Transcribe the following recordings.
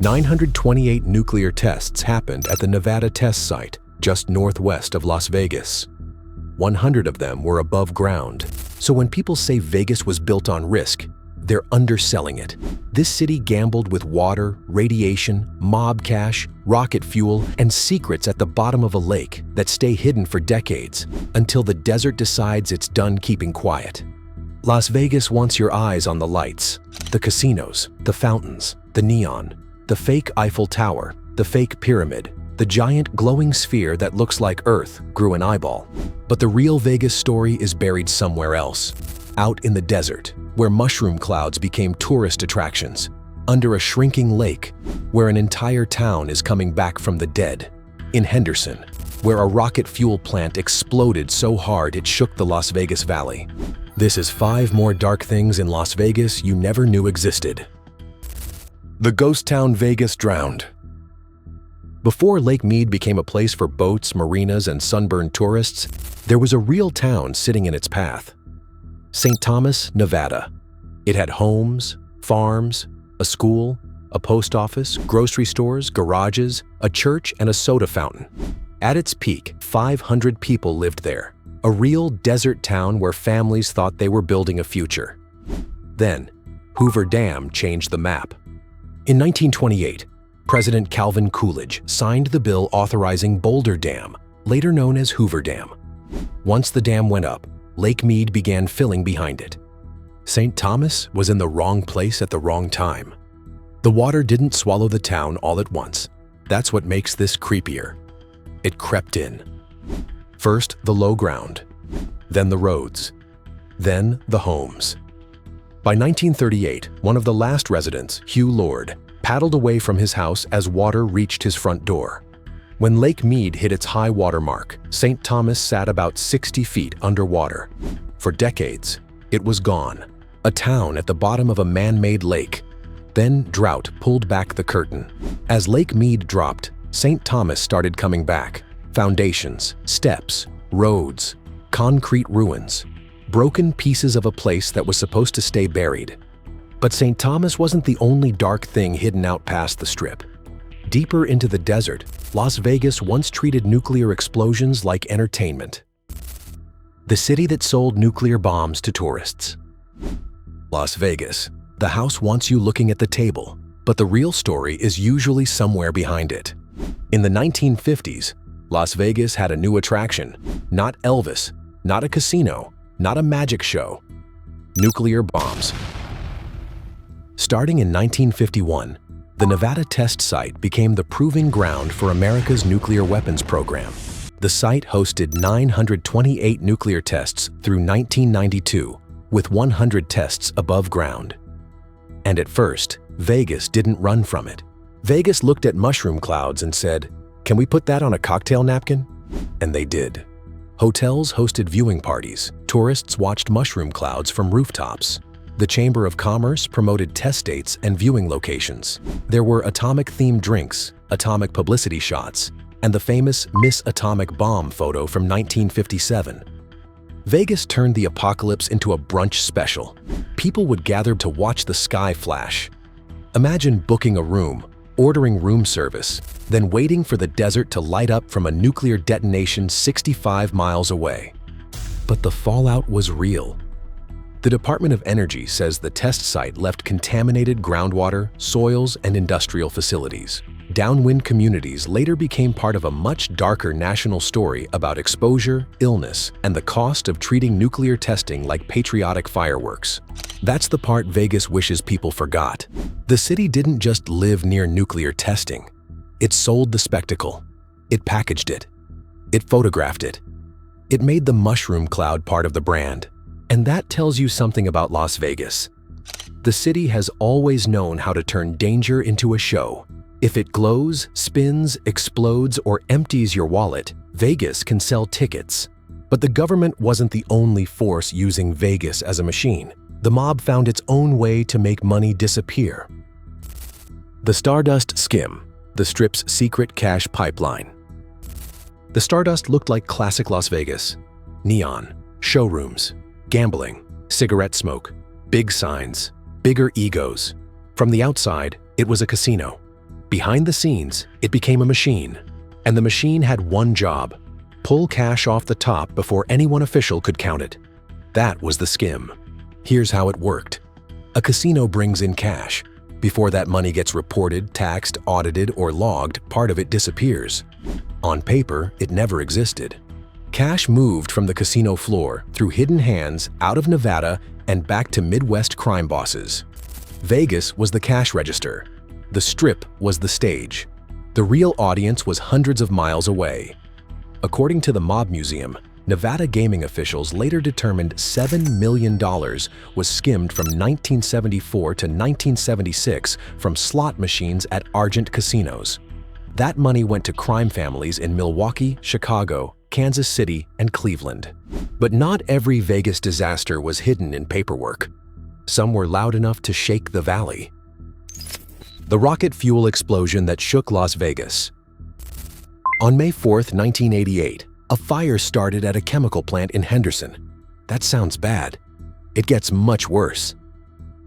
928 nuclear tests happened at the Nevada test site just northwest of Las Vegas. 100 of them were above ground. So when people say Vegas was built on risk, they're underselling it. This city gambled with water, radiation, mob cash, rocket fuel, and secrets at the bottom of a lake that stay hidden for decades until the desert decides it's done keeping quiet. Las Vegas wants your eyes on the lights, the casinos, the fountains, the neon, the fake Eiffel Tower, the fake pyramid, the giant glowing sphere that looks like Earth grew an eyeball. But the real Vegas story is buried somewhere else, out in the desert, where mushroom clouds became tourist attractions, under a shrinking lake, where an entire town is coming back from the dead, in Henderson, where a rocket fuel plant exploded so hard it shook the Las Vegas Valley. This is 5 more dark things in Las Vegas you never knew existed. The ghost town Vegas drowned. Before Lake Mead became a place for boats, marinas, and sunburned tourists, there was a real town sitting in its path. St. Thomas, Nevada. It had homes, farms, a school, a post office, grocery stores, garages, a church, and a soda fountain. At its peak, 500 people lived there, a real desert town where families thought they were building a future. Then, Hoover Dam changed the map. In 1928, President Calvin Coolidge signed the bill authorizing Boulder Dam, later known as Hoover Dam. Once the dam went up, Lake Mead began filling behind it. St. Thomas was in the wrong place at the wrong time. The water didn't swallow the town all at once. That's what makes this creepier. It crept in. First, the low ground, then the roads, then the homes. By 1938, one of the last residents, Hugh Lord, paddled away from his house as water reached his front door. When Lake Mead hit its high water mark, St. Thomas sat about 60 feet underwater. For decades, it was gone, a town at the bottom of a man-made lake. Then drought pulled back the curtain. As Lake Mead dropped, St. Thomas started coming back. Foundations, steps, roads, concrete ruins, broken pieces of a place that was supposed to stay buried. But St. Thomas wasn't the only dark thing hidden out past the Strip. Deeper into the desert, Las Vegas once treated nuclear explosions like entertainment. The city that sold nuclear bombs to tourists. Las Vegas. The house wants you looking at the table, but the real story is usually somewhere behind it. In the 1950s, Las Vegas had a new attraction. Not Elvis, not a casino, not a magic show. Nuclear bombs. Starting in 1951, the Nevada test site became the proving ground for America's nuclear weapons program. The site hosted 928 nuclear tests through 1992, with 100 tests above ground. And at first, Vegas didn't run from it. Vegas looked at mushroom clouds and said, "Can we put that on a cocktail napkin?" And they did. Hotels hosted viewing parties. Tourists watched mushroom clouds from rooftops. The Chamber of Commerce promoted test dates and viewing locations. There were atomic-themed drinks, atomic publicity shots, and the famous Miss Atomic Bomb photo from 1957. Vegas turned the apocalypse into a brunch special. People would gather to watch the sky flash. Imagine booking a room, ordering room service, then waiting for the desert to light up from a nuclear detonation 65 miles away. But the fallout was real. The Department of Energy says the test site left contaminated groundwater, soils, and industrial facilities. Downwind communities later became part of a much darker national story about exposure, illness, and the cost of treating nuclear testing like patriotic fireworks. That's the part Vegas wishes people forgot. The city didn't just live near nuclear testing. It sold the spectacle. It packaged it. It photographed it. It made the mushroom cloud part of the brand. And that tells you something about Las Vegas. The city has always known how to turn danger into a show. If it glows, spins, explodes, or empties your wallet, Vegas can sell tickets. But the government wasn't the only force using Vegas as a machine. The mob found its own way to make money disappear. The Stardust Skim, the Strip's secret cash pipeline. The Stardust looked like classic Las Vegas. Neon, showrooms, gambling, cigarette smoke, big signs, bigger egos. From the outside, it was a casino. Behind the scenes, it became a machine. And the machine had one job: pull cash off the top before any one official could count it. That was the skim. Here's how it worked. A casino brings in cash. Before that money gets reported, taxed, audited, or logged, part of it disappears. On paper, it never existed. Cash moved from the casino floor through hidden hands out of Nevada and back to Midwest crime bosses. Vegas was the cash register. The Strip was the stage. The real audience was hundreds of miles away. According to the Mob Museum, Nevada gaming officials later determined $7 million was skimmed from 1974 to 1976 from slot machines at Argent casinos. That money went to crime families in Milwaukee, Chicago, Kansas City, and Cleveland. But not every Vegas disaster was hidden in paperwork. Some were loud enough to shake the valley. The rocket fuel explosion that shook Las Vegas. On May 4, 1988, a fire started at a chemical plant in Henderson. That sounds bad. It gets much worse.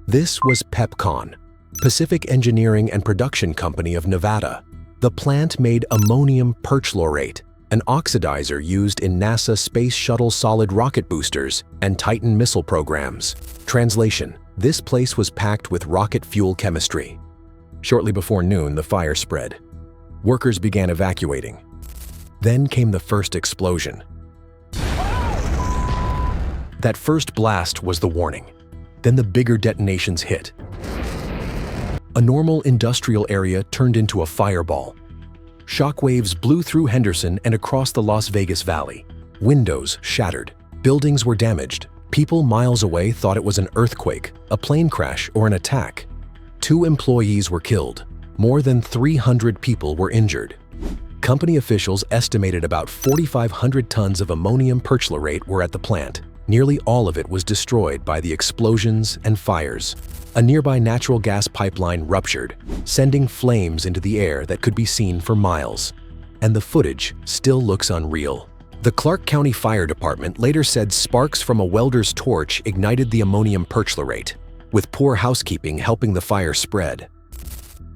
This was PepCon, Pacific Engineering and Production Company of Nevada. The plant made ammonium perchlorate, an oxidizer used in NASA Space Shuttle solid rocket boosters and Titan missile programs. Translation: this place was packed with rocket fuel chemistry. Shortly before noon, the fire spread. Workers began evacuating. Then came the first explosion. That first blast was the warning. Then the bigger detonations hit. A normal industrial area turned into a fireball. Shockwaves blew through Henderson and across the Las Vegas Valley. Windows shattered. Buildings were damaged. People miles away thought it was an earthquake, a plane crash, or an attack. 2 employees were killed. More than 300 people were injured. Company officials estimated about 4,500 tons of ammonium perchlorate were at the plant. Nearly all of it was destroyed by the explosions and fires. A nearby natural gas pipeline ruptured, sending flames into the air that could be seen for miles. And the footage still looks unreal. The Clark County Fire Department later said sparks from a welder's torch ignited the ammonium perchlorate, with poor housekeeping helping the fire spread.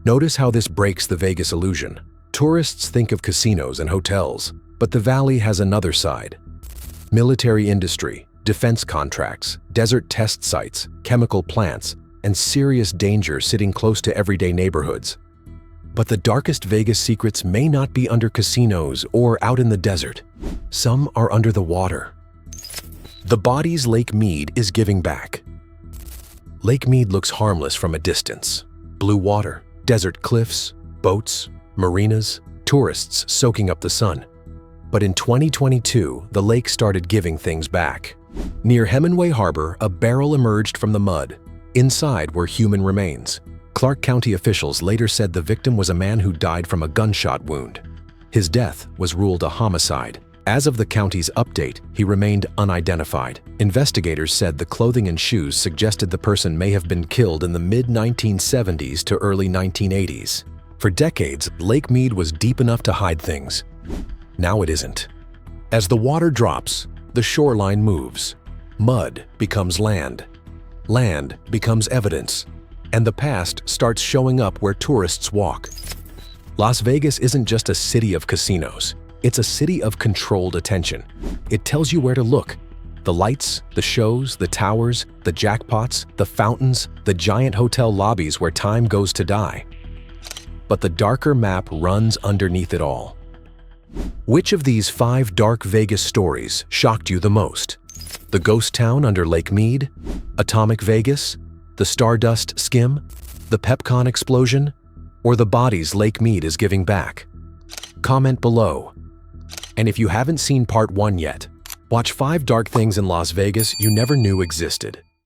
Notice how this breaks the Vegas illusion. Tourists think of casinos and hotels, but the valley has another side. Military industry, defense contracts, desert test sites, chemical plants, and serious danger sitting close to everyday neighborhoods. But the darkest Vegas secrets may not be under casinos or out in the desert. Some are under the water. The Bodies Lake Mead is giving back. Lake Mead looks harmless from a distance. Blue water, desert cliffs, boats, marinas, tourists soaking up the sun. But in 2022, the lake started giving things back. Near Hemingway Harbor, a barrel emerged from the mud. Inside were human remains. Clark County officials later said the victim was a man who died from a gunshot wound. His death was ruled a homicide. As of the county's update, he remained unidentified. Investigators said the clothing and shoes suggested the person may have been killed in the mid-1970s to early 1980s. For decades, Lake Mead was deep enough to hide things. Now it isn't. As the water drops, the shoreline moves. Mud becomes land. Land becomes evidence. And the past starts showing up where tourists walk. Las Vegas isn't just a city of casinos. It's a city of controlled attention. It tells you where to look. The lights, the shows, the towers, the jackpots, the fountains, the giant hotel lobbies where time goes to die. But the darker map runs underneath it all. Which of these 5 dark Vegas stories shocked you the most? The ghost town under Lake Mead? Atomic Vegas? The Stardust skim? The PepCon explosion? Or the bodies Lake Mead is giving back? Comment below. And if you haven't seen part 1 yet, watch 5 dark things in Las Vegas you never knew existed.